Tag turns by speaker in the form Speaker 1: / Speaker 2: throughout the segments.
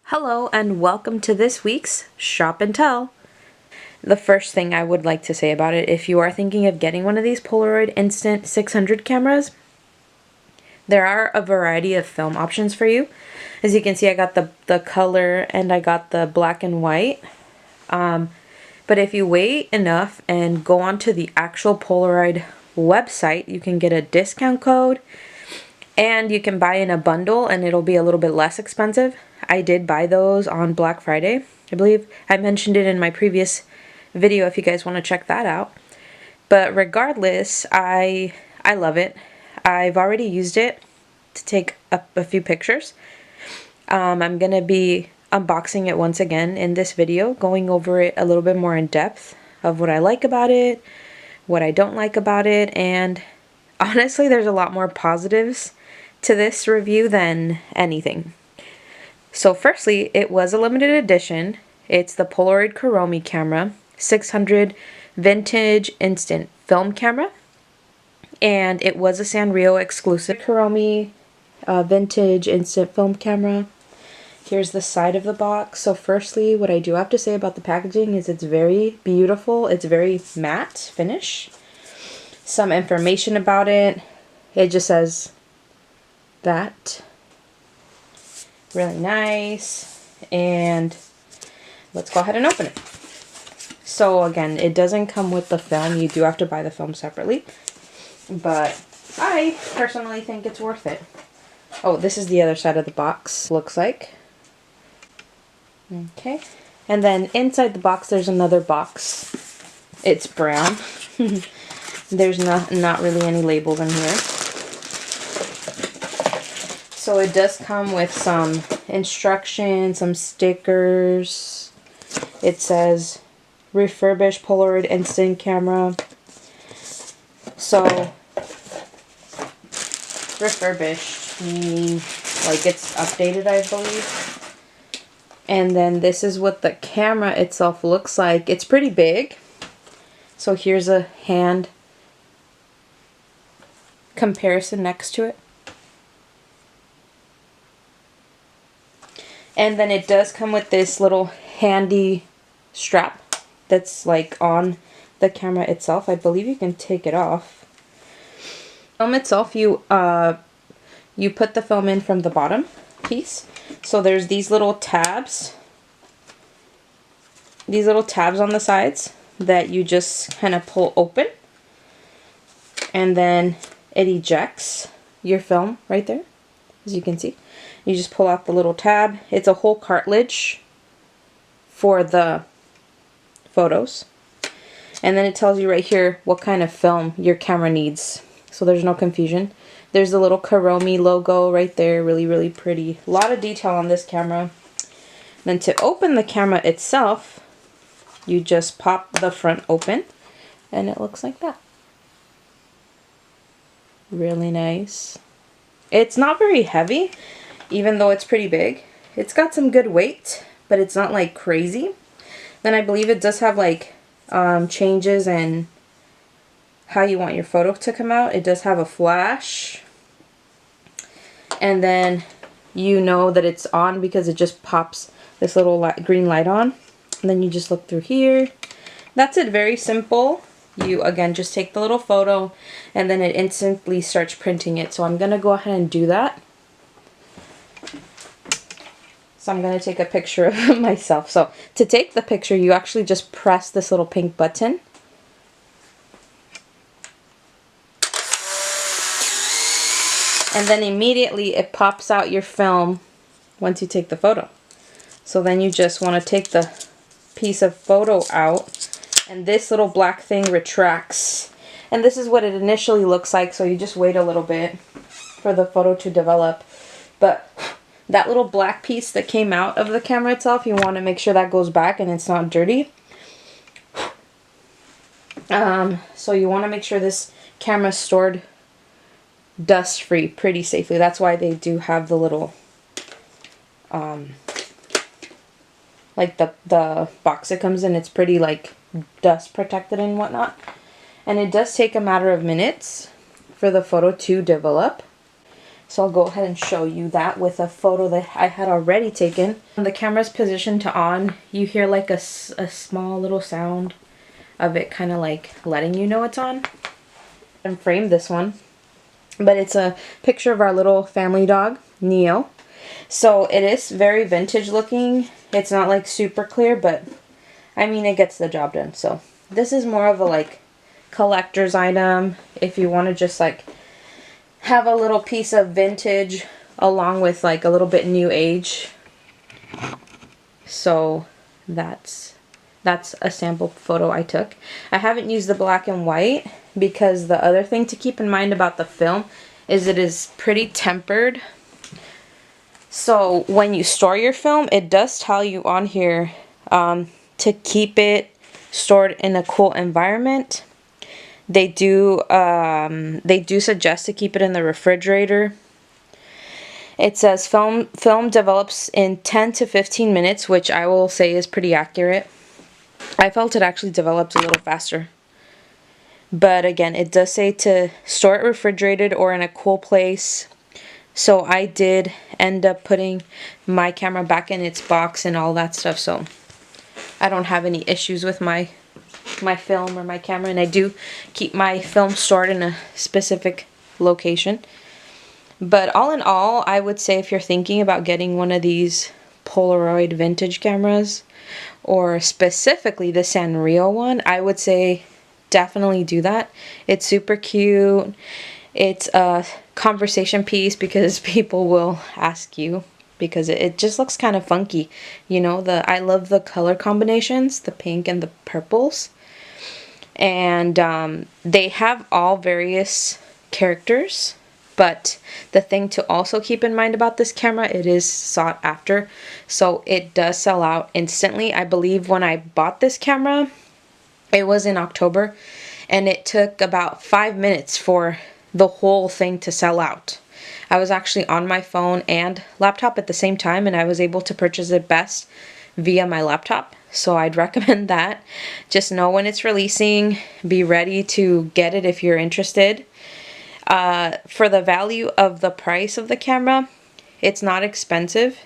Speaker 1: Hello and welcome to this week's Shop and Tell. The first thing I would like to say about it, if you are thinking of getting one of these Polaroid Instant 600 cameras, there are a variety of film options for you. As you can see, I got the color and I got the black and white. But if you wait enough and go onto the actual Polaroid website, you can get a discount code and you can buy in a bundle and it'll be a little bit less expensive. I did buy those on Black Friday. I believe I mentioned it in my previous video if you guys want to check that out. But regardless, I love it. I've already used it to take up a few pictures. I'm going to be unboxing it once again in this video, going over it a little bit more in depth of what I like about it, what I don't like about it, and honestly there's a lot more positives to this review than anything. So firstly, it was a limited edition. It's the Polaroid Kuromi camera, 600 vintage instant film camera, and it was a Sanrio exclusive. Kuromi vintage instant film camera. Here's the side of the box. So firstly, what I do have to say about the packaging is it's very beautiful. It's very matte finish. Some information about it. It just says that. Really nice. And let's go ahead and open it. So again, it doesn't come with the film. You do have to buy the film separately. But I personally think it's worth it. Oh, this is the other side of the box. Looks like. Okay. And then inside the box there's another box. It's brown. There's not really any labels in here. So it does come with some instructions, some stickers. It says refurbished Polaroid instant camera. So refurbished means like it's updated, I believe. And then this is what the camera itself looks like. It's pretty big. So here's a hand comparison next to it. And then it does come with this little handy strap that's like on the camera itself. I believe you can take it off. Film itself, you put the film in from the bottom piece. So there's these little tabs. These little tabs on the sides that you just kind of pull open. And then it ejects your film right there, as you can see. You just pull out the little tab. It's a whole cartridge for the photos. And then it tells you right here what kind of film your camera needs. So there's no confusion. There's the little Kuromi logo right there. Really, really pretty. A lot of detail on this camera. Then to open the camera itself, you just pop the front open. And it looks like that. Really nice. It's not very heavy, even though it's pretty big. It's got some good weight, but it's not like crazy. Then I believe it does have like changes in how you want your photo to come out. It does have a flash. And then you know that it's on because it just pops this little green light on. And then you just look through here. That's it, very simple. You again just take the little photo and then it instantly starts printing it. So I'm going to go ahead and do that. So I'm going to take a picture of myself. So to take the picture, you actually just press this little pink button. And then immediately it pops out your film once you take the photo. So then you just want to take the piece of photo out and this little black thing retracts. And this is what it initially looks like, so you just wait a little bit for the photo to develop. But that little black piece that came out of the camera itself, you want to make sure that goes back and it's not dirty. So you want to make sure this camera is stored dust free pretty safely. That's why they do have the little like the box it comes in. It's pretty like dust protected and whatnot. And it does take a matter of minutes for the photo to develop. So I'll go ahead and show you that with a photo that I had already taken. When the camera's positioned to on, you hear like a small little sound of it kind of like letting you know it's on. And framed this one. But it's a picture of our little family dog, Neo. So it is very vintage looking. It's not like super clear, but I mean it gets the job done. So this is more of a like collector's item if you want to just like have a little piece of vintage along with like a little bit new age. So that's a sample photo I took. I haven't used the black and white because the other thing to keep in mind about the film is it is pretty tempered. So when you store your film, it does tell you on here to keep it stored in a cool environment. They do suggest to keep it in the refrigerator. It says film develops in 10 to 15 minutes, which I will say is pretty accurate. I felt it actually developed a little faster. But again, it does say to store it refrigerated or in a cool place. So I did end up putting my camera back in its box and all that stuff. So I don't have any issues with my film or my camera, and I do keep my film stored in a specific location. But all in all, I would say if you're thinking about getting one of these Polaroid vintage cameras, or specifically the Sanrio one, I would say definitely do that. It's super cute. It's a conversation piece because people will ask you, because it just looks kind of funky. You know, I love the color combinations, the pink and the purples. And they have all various characters, but the thing to also keep in mind about this camera, it is sought after, so it does sell out instantly. I believe when I bought this camera, it was in October, and it took about 5 minutes for the whole thing to sell out. I was actually on my phone and laptop at the same time, and I was able to purchase it best via my laptop. So I'd recommend that. Just know when it's releasing. Be ready to get it if you're interested. For the value of the price of the camera, it's not expensive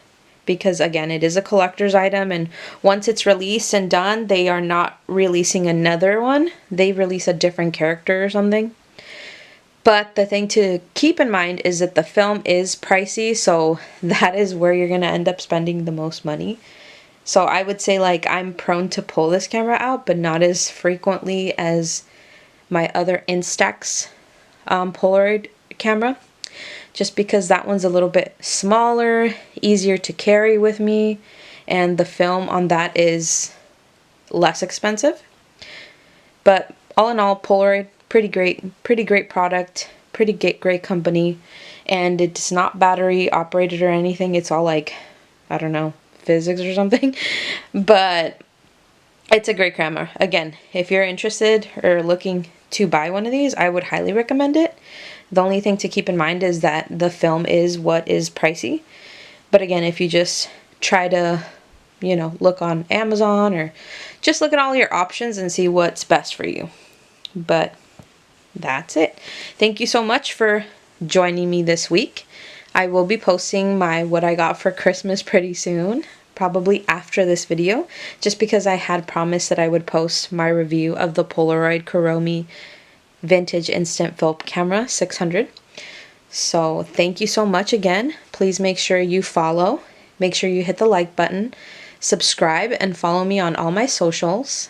Speaker 1: because again, it is a collector's item, and once it's released and done, they are not releasing another one. They release a different character or something. But the thing to keep in mind is that the film is pricey, so that is where you're going to end up spending the most money. So I would say like I'm prone to pull this camera out, but not as frequently as my other Instax Polaroid camera. Just because that one's a little bit smaller, easier to carry with me, and the film on that is less expensive. But all in all, Polaroid, pretty great product, pretty great company, and it's not battery operated or anything. It's all like, I don't know, physics or something. But it's a great camera. Again, if you're interested or looking to buy one of these, I would highly recommend it. The only thing to keep in mind is that the film is what is pricey. But again, if you just try to, you know, look on Amazon or just look at all your options and see what's best for you. But that's it. Thank you so much for joining me this week. I will be posting my what I got for Christmas pretty soon, probably after this video, just because I had promised that I would post my review of the Polaroid Kuromi Vintage Instant Film Camera 600. So thank you so much again. Please make sure you follow, make sure you hit the like button, subscribe, and follow me on all my socials.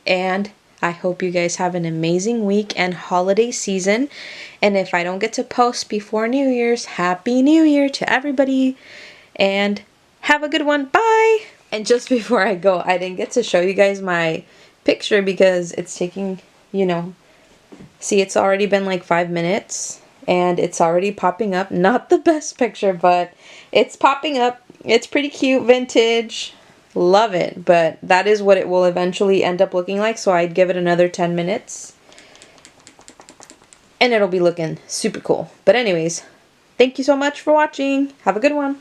Speaker 1: And I hope you guys have an amazing week and holiday season. And if I don't get to post before New Year's, Happy New Year to everybody. And have a good one. Bye! And just before I go, I didn't get to show you guys my picture because it's taking, you know, see, it's already been like 5 minutes and it's already popping up. Not the best picture, but it's popping up. It's pretty cute, vintage. Love it, but that is what it will eventually end up looking like, so I'd give it another 10 minutes and it'll be looking super cool. But anyways, thank you so much for watching. Have a good one.